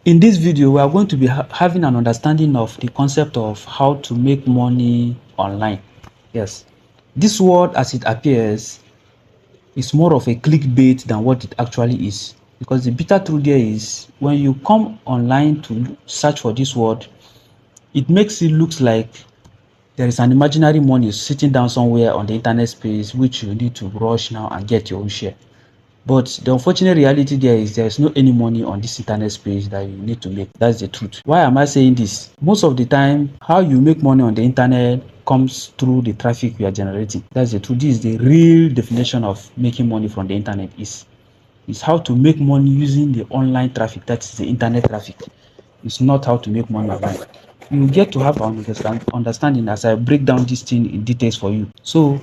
In this video, we are going to be having an understanding of the concept of how to make money online. Yes, this word as it appears is more of a clickbait than what it actually is. Because the bitter truth there is when you come online to search for this word, it makes it look like there is an imaginary money sitting down somewhere on the internet space which you need to rush now and get your own share. But the unfortunate reality there is there is no any money on this internet space that you need to make. That's the truth. Why am I saying this? Most of the time, how you make money on the internet comes through the traffic you are generating. That's the truth. This is the real definition of making money from the internet is how to make money using the online traffic, that is the internet traffic. It's not how to make money online. You get to have an understanding as I break down this thing in details for you. So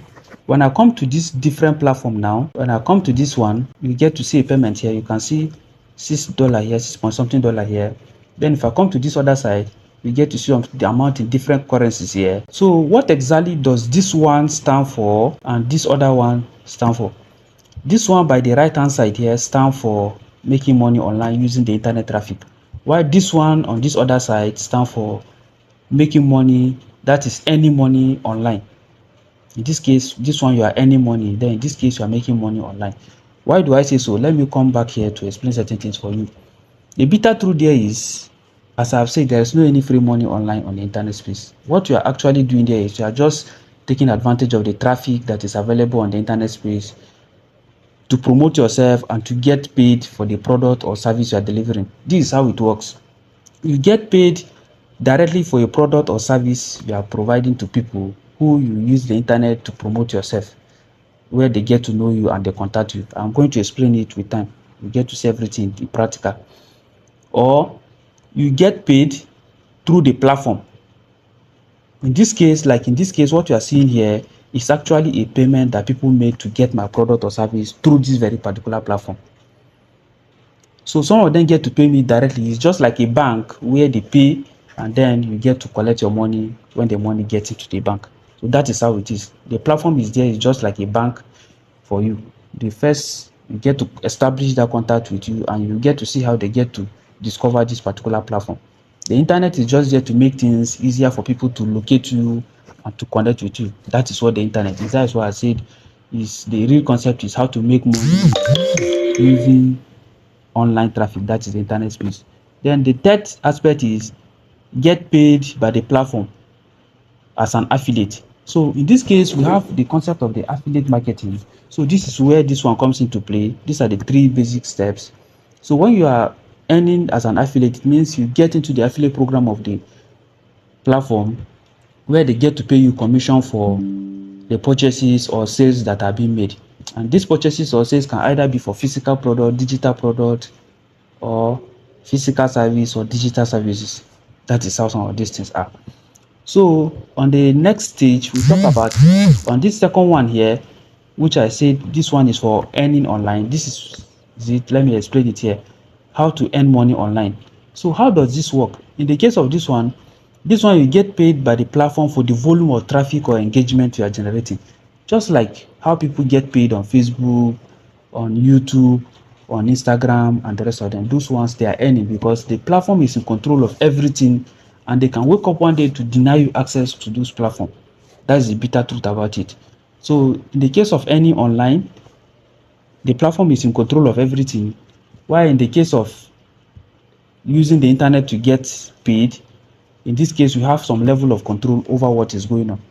when I come to this different platform now, when I come to this one, you get to see a payment here. You can see $6 here, 6 point something dollar here. Then if I come to this other side, you get to see the amount in different currencies here. So what exactly does this one stand for and this other one stand for? This one by the right hand side here stand for making money online using the internet traffic, while this one on this other side stand for making money, that is earning money online. In this case, this one you are earning money, then in this case you are making money online. Why do I say so? Let me come back here to explain certain things for you. The bitter truth there is, as I have said, there is no any free money online on the internet space. What you are actually doing there is you are just taking advantage of the traffic that is available on the internet space to promote yourself and to get paid for the product or service you are delivering. This is how it works. You get paid directly for a product or service you are providing to people who you use the internet to promote yourself, where they get to know you and they contact you. I'm going to explain it with time. You get to see everything in practical. Or you get paid through the platform. In this case, what you are seeing here is actually a payment that people made to get my product or service through this very particular platform. So some of them get to pay me directly. It's just like a bank where they pay and then you get to collect your money when the money gets into the bank. So that is how it is. The platform is there, it's just like a bank for you. The first, you get to establish that contact with you and you get to see how they get to discover this particular platform. The internet is just there to make things easier for people to locate you and to connect with you. That is what the internet is. That is why I said is the real concept is how to make money using online traffic, that is the internet space. Then the third aspect is get paid by the platform as an affiliate. So in this case, we have the concept of the affiliate marketing. So this is where this one comes into play. These are the three basic steps. So when you are earning as an affiliate, it means you get into the affiliate program of the platform where they get to pay you commission for the purchases or sales that are being made. And these purchases or sales can either be for physical product, digital product, or physical service or digital services. That is how some of these things are. So on the next stage, we talk about on this second one here, which I said this one is for earning online. This is it. Let me explain it here. How to earn money online. So how does this work? In the case of this one you get paid by the platform for the volume of traffic or engagement you are generating. Just like how people get paid on Facebook, on YouTube, on Instagram, and the rest of them. Those ones they are earning because the platform is in control of everything and they can wake up one day to deny you access to those platforms. That's the bitter truth about it. So in the case of earning online, the platform is in control of everything, while in the case of using the internet to get paid, in this case, we have some level of control over what is going on.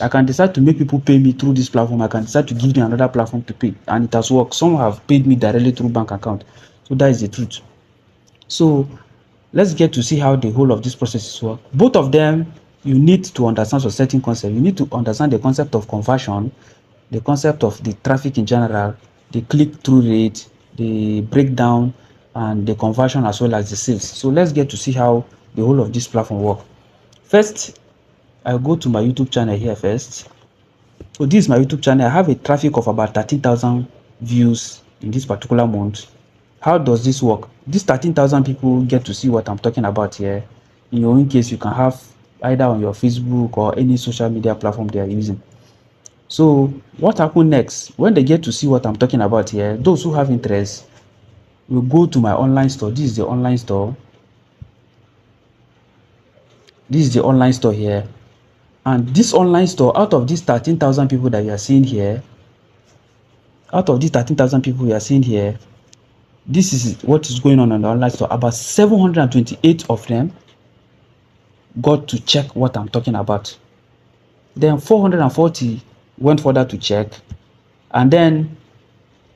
I can decide to make people pay me through this platform. I can decide to give them another platform to pay, and it has worked. Some have paid me directly through bank account. So that is the truth. So let's get to see how the whole of this process work. Both of them, you need to understand a certain concept. You need to understand the concept of conversion, the concept of the traffic in general, the click-through rate, the breakdown, and the conversion as well as the sales. So let's get to see how the whole of this platform work. First, I'll go to my YouTube channel here first. So this is my YouTube channel. I have a traffic of about 13,000 views in this particular month. How does this work? These 13,000 people get to see what I'm talking about here. In your own case, you can have either on your Facebook or any social media platform they are using. So what happens next? When they get to see what I'm talking about here, those who have interest will go to my online store. This is the online store. This is the online store here. And this online store, out of these 13,000 people that you are seeing here, this is what is going on the online store. About 728 of them got to check what I'm talking about. Then 440 went further to check, and then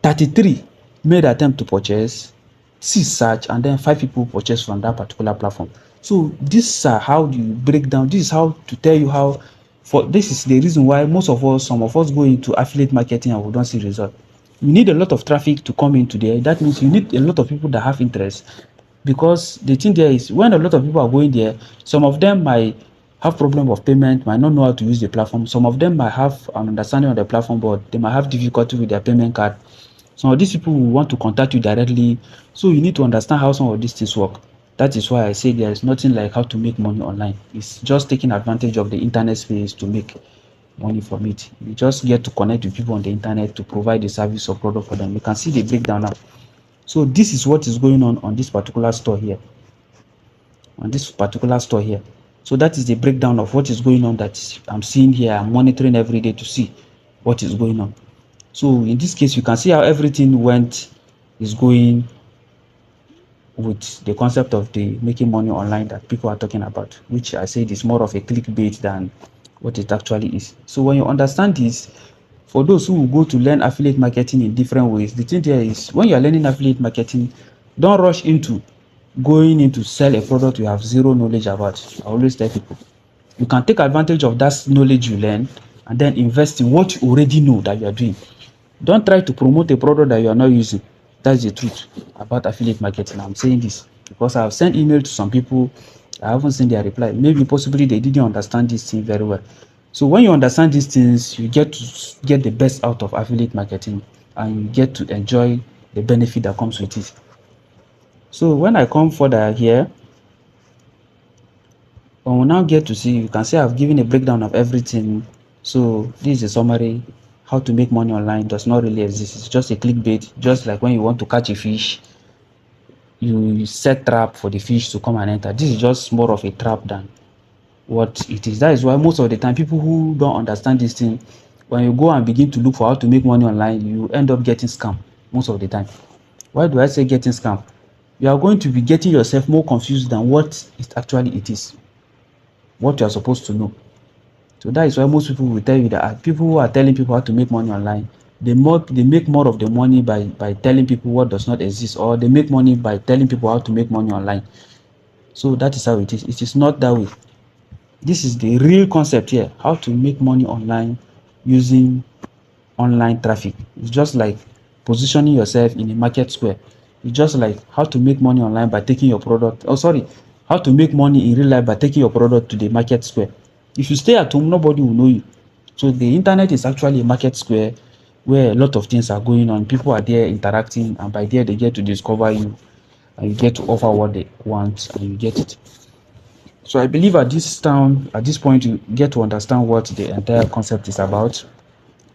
33 made attempt to purchase, 6 search, and then 5 people purchased from that particular platform. So this is how you break down. This is how to tell you how. For this is the reason why some of us go into affiliate marketing and we don't see result. You need a lot of traffic to come into there. That means you need a lot of people that have interest, because the thing there is, when a lot of people are going there, some of them might have problem of payment, might not know how to use the platform. Some of them might have an understanding of the platform, but they might have difficulty with their payment card. Some of these people will want to contact you directly, so you need to understand how some of these things work. That is why I say there is nothing like how to make money online. It's just taking advantage of the internet space to make money from it. You just get to connect with people on the internet to provide the service or product for them. You can see the breakdown now. So this is what is going on this particular store here. So that is the breakdown of what is going on that I'm seeing here. I'm monitoring every day to see what is going on. So in this case, you can see how everything is going with the concept of the making money online that people are talking about, which I said is more of a clickbait than what it actually is. So when you understand this, for those who will go to learn affiliate marketing in different ways, the thing there is, when you are learning affiliate marketing, don't rush into going into sell a product you have zero knowledge about. I always tell people, you can take advantage of that knowledge you learn and then invest in what you already know that you are doing. Don't try to promote a product that you are not using. That's the truth about affiliate marketing. I'm saying this because I've sent email to some people. I haven't seen their reply. Maybe possibly they didn't understand this thing very well. So when you understand these things, you get to get the best out of affiliate marketing, and you get to enjoy the benefit that comes with it. So when I come further here, I will now get to see, you can see I've given a breakdown of everything. So this is a summary. How to make money online does not really exist. It's just a clickbait. Just like when you want to catch a fish, you set trap for the fish to come and enter. This is just more of a trap than what it is. That is why most of the time, people who don't understand this thing, when you go and begin to look for how to make money online, you end up getting scammed most of the time. Why do I say getting scammed? You are going to be getting yourself more confused than what it is, what you are supposed to know. So that is why most people will tell you that people who are telling people how to make money online, they make more of the money by telling people what does not exist, or they make money by telling people how to make money online. So that is how it is. It is not that way. This is the real concept here, how to make money online using online traffic. It's just like positioning yourself in a market square. It's just like how to make money online by taking your product. How to make money in real life by taking your product to the market square. If you stay at home, nobody will know you. So the internet is actually a market square where a lot of things are going on. People are there interacting, and by there they get to discover you, and you get to offer what they want, and you get it. So I believe at this point, you get to understand what the entire concept is about.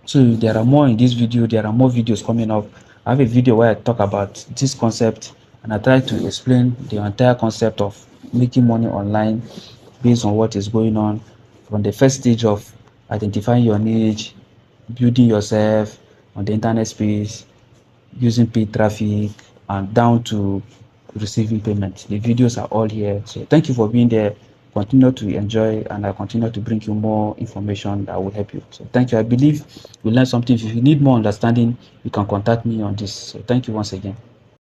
So there are more in this video. There are more videos coming up. I have a video where I talk about this concept, and I try to explain the entire concept of making money online based on what is going on, from the first stage of identifying your niche, building yourself on the internet space, using paid traffic, and down to receiving payment. The videos are all here. So thank you for being there. Continue to enjoy, and I continue to bring you more information that will help you. So thank you. I believe you learned something. If you need more understanding, you can contact me on this. So thank you once again.